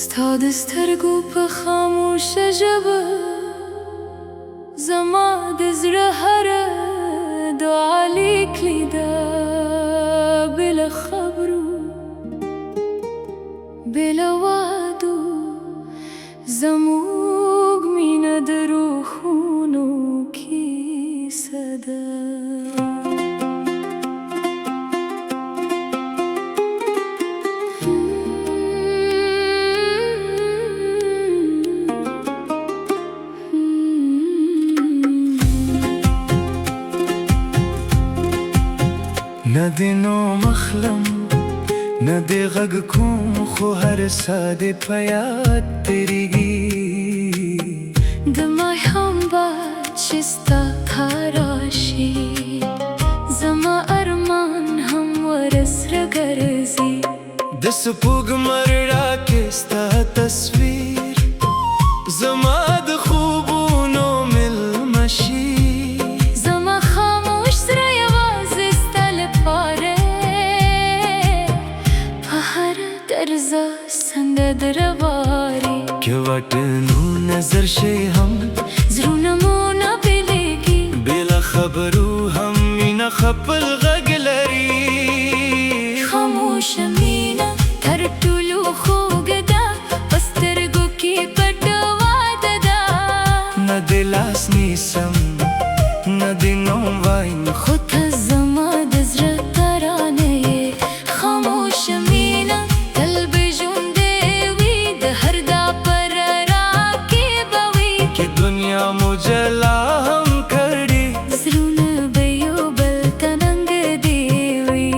ستا د سترګو په خاموشه ژبه زما د زړه هره دعا لیکلې ده، بله خبرو بله وعدو زموږ مینه د روحونو کیسه ده. نه د نوم اخلم نه د غږ کوم، خو هر ساه دې په یاد تېرېږي. د ماښام باد چې ستا راشي، زما ارمان هم ورسره ګرځي. د سپوږمۍ رڼا کې ستا تصویر زما د خوبونو مېلمه شي. زما خاموش زړه یوازې ستا لپاره په هره درزه څنګه دربارې که واټنو نظر شي هم زړونه مو نه بېلېږي. بېله خبرو هم مینه خپل غږ لري. خاموشه مینه تر ټولو خوږه ده، په سترګو کې پټه واده ده. نه د لاس نیسم نه د نوم وایم، خو ته زما د زړه ترانه یې. خاموشه مینه تل به ژوندۍ وي، د هر دا پر راکې به وي. که دنیا مو جلا هم کړي، زړونه به یو بل ته نږدې وي.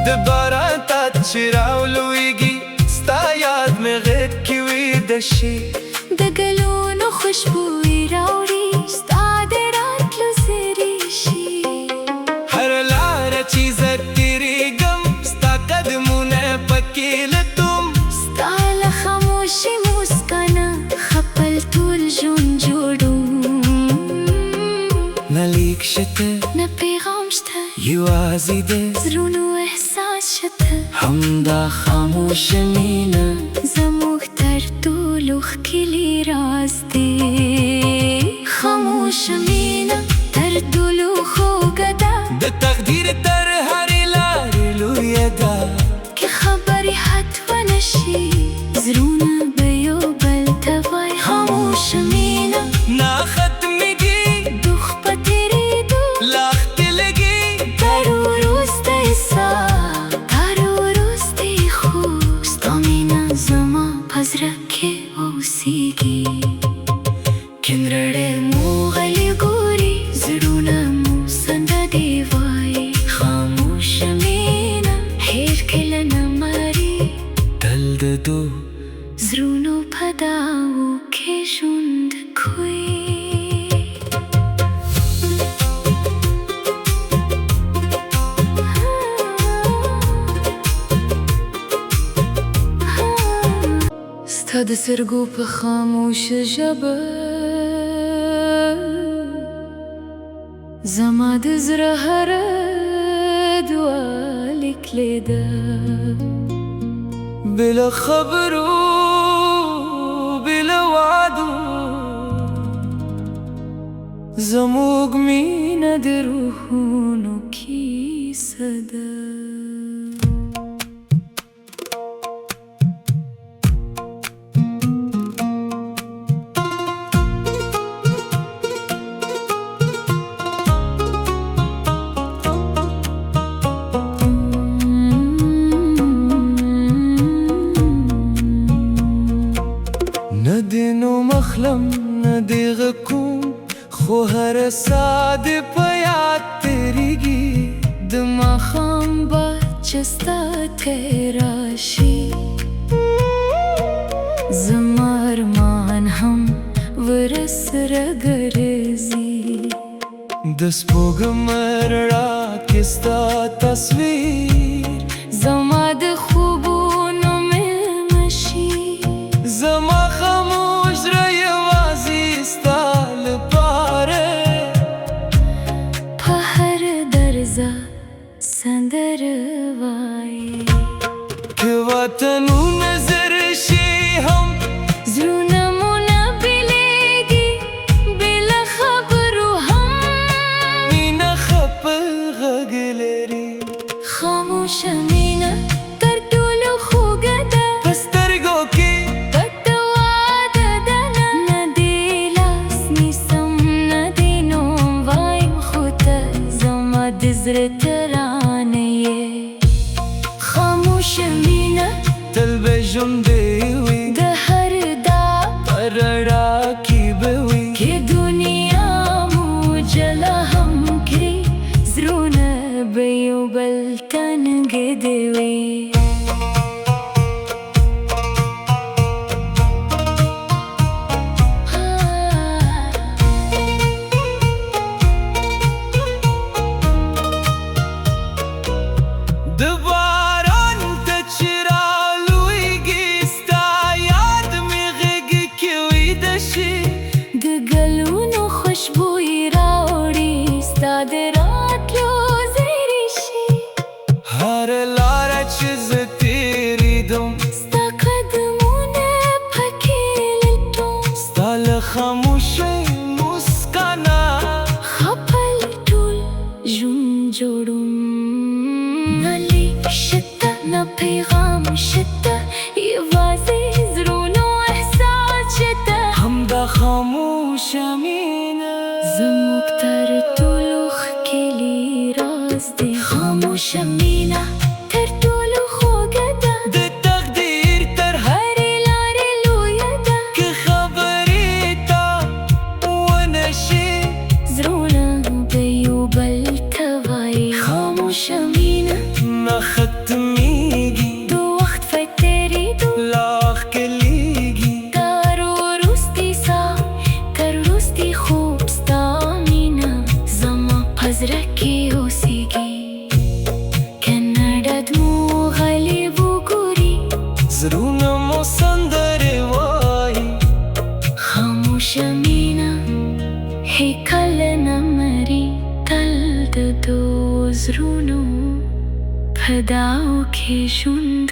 د باران تات چې راولویږي، ستا یاد مې غېږ کې ویده شي. د ګلونو خوشبويي راوړي، ستا د راتلو زیري شي. هر لاره چې زه تېرېږم، ستا قدمونه پکې لټوم. ستا له خاموشي موسکا نه خپل ټول ژوند جوړوم. نه لیک شته نه پیغام شته، یوازې د زړونو احساس شته. همدا خاموشه مینه زموږ تر ټولو ښکلی راز دی. خاموشه مینه تر ټولو خوږه ده، د تقدیر تر هرې لارې لویه ده. که خبرې حد ونه شي، زړونه به یو بل ته وایي. خاموشه مینه نه ختمېږي، دښ په تېرېدو لا ښکې لګي. تر وروستی ساه تر وروستی خوب، ستا مینه زما په زړه کې اوسېږي. کیندرړې مو غلي ګوري، زړونه مو سندرې وایي. خاموشه مینه هېڅ کله نه مري، تل د دو زړونو په داو کې ژوند کوي. ستا د سترګو په خاموشه ژبه زما د زړه هره دعا لیکلې ده. بلا خبرو بلا وعدو زموږ مینه د روحونو کیسه ده. نه د نوم اخلم نه د غږ کوم، خو هر ساه دې په یاد تېرېږي. د ماښام باد چې ستا راشي، زما ارمان هم ورسره ګرځي. د سپوږمۍ رڼا کې ستا تصویر زما د خوبونو مې وطنو نظر شي هم زړونه مو نه بېلېږي بې له خبرو هم مینه خپل غږ لري خاموشه مینه تر ټولو خوږه ده په سترګو کې پټه واده ده نه دې لاس نیسم نه دې نوم وایم خو ته زما د زړه ترانه یې خاموشه مینه تل به ژوندی وي د هر دا په رڼا کې به وي که دنیا مو جلا هم کړي زړونه به یو بل ته نږدې وي د باران ته چې رالویږي ستا یاد مې غېږ کې ویده شي د ګلونو خوشبويي راوړي ستا د راتلو زیری شي هر لاره چې زه تېرېدم ستا قدمونه پکې لټوم ستا له خاموشۍ موسکا نه خپل ټول ژوند جوړوم نه لیک شته نه پیغام شته یوازې زړونو احساس شته همدا خاموشه مینه زموږ تر ټولو ښکلي راز دی خاموشه مینه تر ټولو خوږه ده د تقدیر تر هرې لارې لویه ده که خبرې ته ونه شي زړونه به یو بل ته وایي خاموشه مینه نه ختمیږي د وخت فای تېرېدو لا ښکلیږي تر وروستي ساه تر وروستي خوب ستا مینه زما په زړه کې اوسېږي که نړۍ مو غلیب وګوري زړونه مو سندرې وایي خاموشه مینه هیکله نه مري تل د دو زړونو په داو کې ژوند